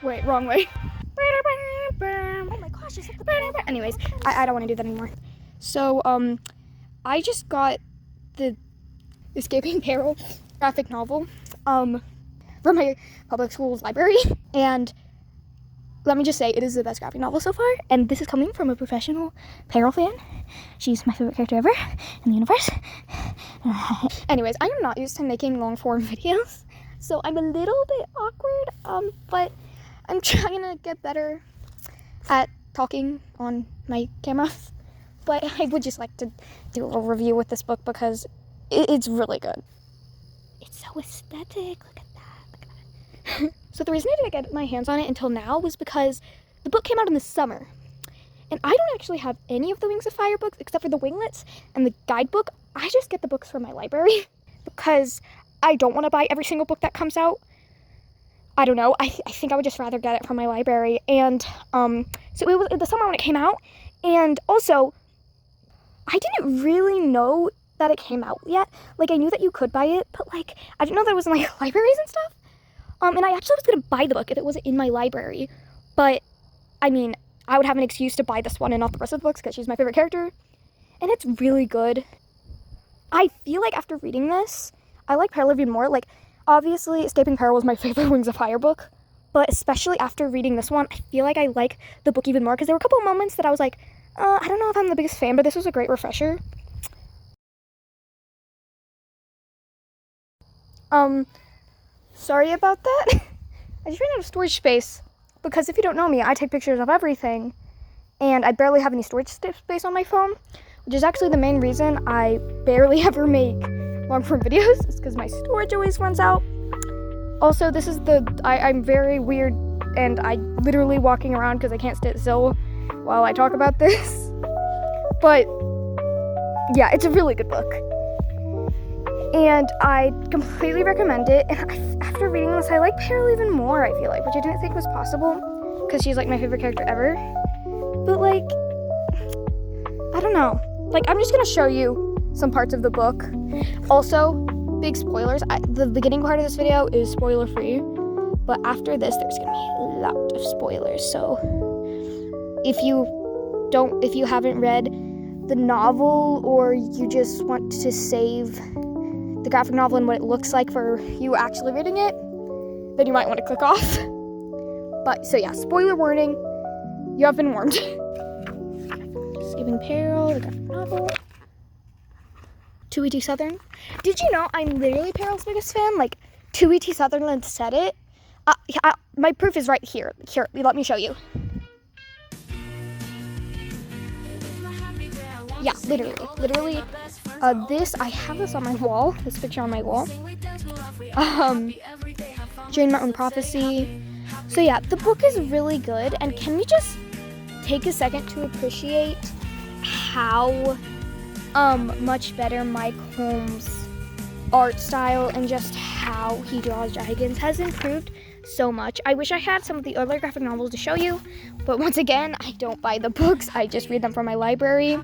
Wait, wrong way. Oh my gosh, anyways, I don't want to do that anymore. So, I just got the Escaping Peril graphic novel, from my public school's library, and let me just say, it is the best graphic novel so far, and this is coming from a professional Peril fan. She's my favorite character ever in the universe. Anyways, I am not used to making long-form videos, so I'm a little bit awkward, but I'm trying to get better at talking on my camera. But I would just like to do a little review with this book because it's really good. It's so aesthetic. Look at that. So the reason I didn't get my hands on it until now was because the book came out in the summer. And I don't actually have any of the Wings of Fire books except for the winglets and the guidebook. I just get the books from my library because I don't want to buy every single book that comes out. I don't know. I think I would just rather get it from my library. And so it was the summer when it came out. And also, I didn't really know that it came out yet. Like, I knew that you could buy it, but like, I didn't know that it was in like libraries and stuff. And I actually was gonna buy the book if it wasn't in my library. But I mean, I would have an excuse to buy this one and not the rest of the books because she's my favorite character. And it's really good. I feel like after reading this, I like Peril even more. Like, obviously, Escaping Peril was my favorite Wings of Fire book. But especially after reading this one, I feel like I like the book even more because there were a couple of moments that I was like, I don't know if I'm the biggest fan, but this was a great refresher. Sorry about that. I just ran out of storage space because if you don't know me, I take pictures of everything and I barely have any storage space on my phone, which is actually the main reason I barely ever make long-form videos. It's because my storage always runs out. Also, this is I'm very weird and I literally walking around because I can't sit still while I talk about this. But yeah, it's a really good book. And I completely recommend it. And after reading this, I like Peril even more, I feel like, which I didn't think was possible because she's like my favorite character ever. But like, I don't know. Like, I'm just gonna show you some parts of the book. Also, big spoilers. The beginning part of this video is spoiler free, but after this, there's gonna be a lot of spoilers. So if you haven't read the novel or you just want to save the graphic novel and what it looks like for you actually reading it, then you might want to click off. But so yeah, spoiler warning, you have been warned. Escaping Peril, the graphic novel. 2ET Southern. Did you know I'm literally Peril's biggest fan? Like, 2ET Sutherland said it. My proof is right here. Here, let me show you. Yeah, literally. I have this on my wall. This picture on my wall. Jane Mountain Prophecy. So yeah, the book is really good. And can we just take a second to appreciate how much better Mike Holmes' art style and just how he draws dragons has improved so much. I wish I had some of the other graphic novels to show you, but once again, I don't buy the books. I just read them from my library,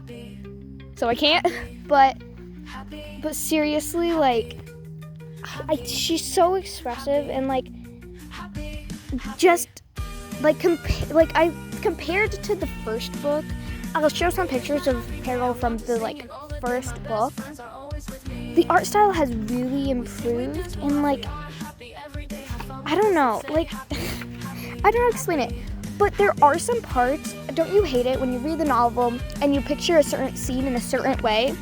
so I can't. But seriously, like, she's so expressive and like, just like compared to the first book. I'll show some pictures of Peril from the like first book. The art style has really improved and like, I don't know, like, I don't know how to explain it, but there are some parts, don't you hate it when you read the novel and you picture a certain scene in a certain way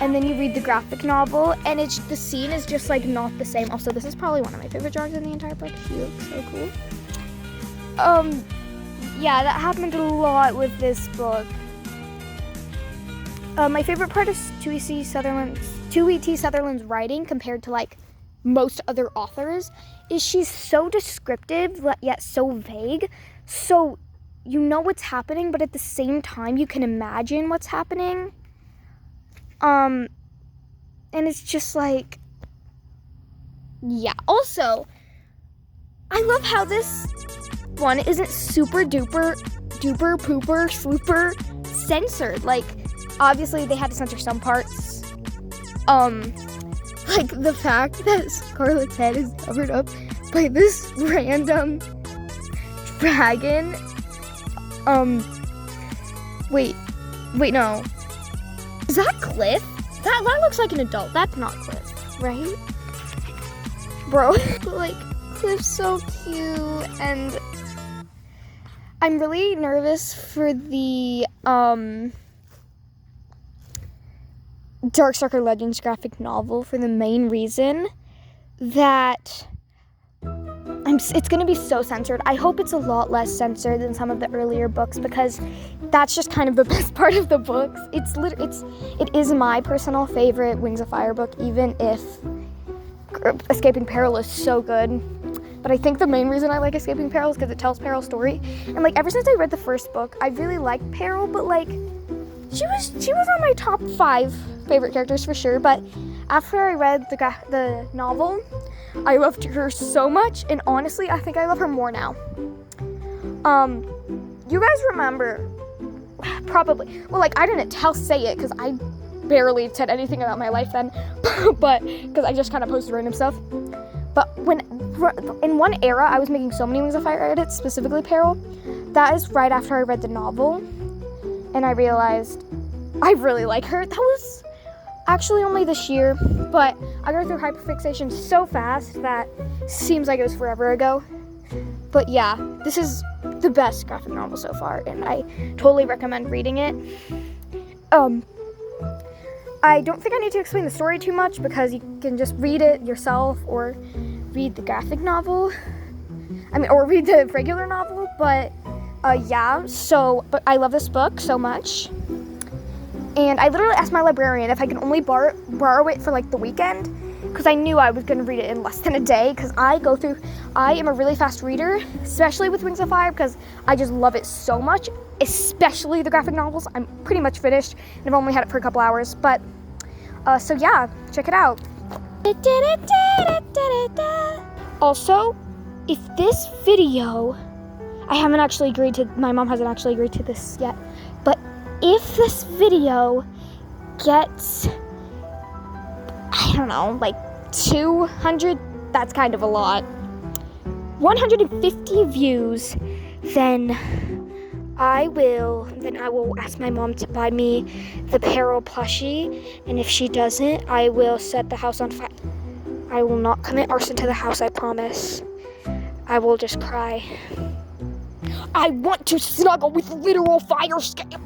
and then you read the graphic novel and the scene is just like not the same. Also, this is probably one of my favorite drawings in the entire book. She looks so cool. Yeah, that happened a lot with this book. My favorite part is 2ET Sutherland's writing compared to like most other authors is she's so descriptive yet so vague. So you know what's happening, but at the same time you can imagine what's happening. And it's just like, yeah. Also, I love how this one isn't super duper pooper slooper censored. Like, obviously they had to censor some parts. Like the fact that Scarlett's head is covered up by this random dragon. Wait, no. Is that Cliff? That looks like an adult. That's not Cliff, right? Bro, like, Cliff's so cute, and I'm really nervous for the, Darkstalker Legends graphic novel for the main reason that it's going to be so censored. I hope it's a lot less censored than some of the earlier books, because that's just kind of the best part of the books. It is my personal favorite Wings of Fire book, even if Escaping Peril is so good. But I think the main reason I like Escaping Peril is because it tells Peril's story. And like, ever since I read the first book, I really liked Peril, but like, she was on my top 5 favorite characters for sure. But after I read the novel, I loved her so much, and honestly, I think I love her more now. You guys remember, probably, well, like, I didn't say it, because I barely said anything about my life then, but, because I just kind of posted random stuff. But in one era, I was making so many Wings of Fire edits, specifically Peril. That is right after I read the novel, and I realized I really like her. That was actually only this year, but I go through hyperfixation so fast that seems like it was forever ago. But yeah, this is the best graphic novel so far, and I totally recommend reading it. I don't think I need to explain the story too much, because you can just read it yourself or read the graphic novel. Or read the regular novel, but yeah, but I love this book so much. And I literally asked my librarian if I could only borrow it for like the weekend, because I knew I was going to read it in less than a day, because I am a really fast reader, especially with Wings of Fire, because I just love it so much, especially the graphic novels. I'm pretty much finished, and I've only had it for a couple hours, but, so yeah, check it out. Also, if this video, my mom hasn't actually agreed to this yet, but if this video gets, I don't know, like 200, that's kind of a lot, 150 views, then I will ask my mom to buy me the Peril plushie, and if she doesn't, I will set the house on fire. I will not commit arson to the house, I promise. I will just cry. I want to snuggle with literal fire escape.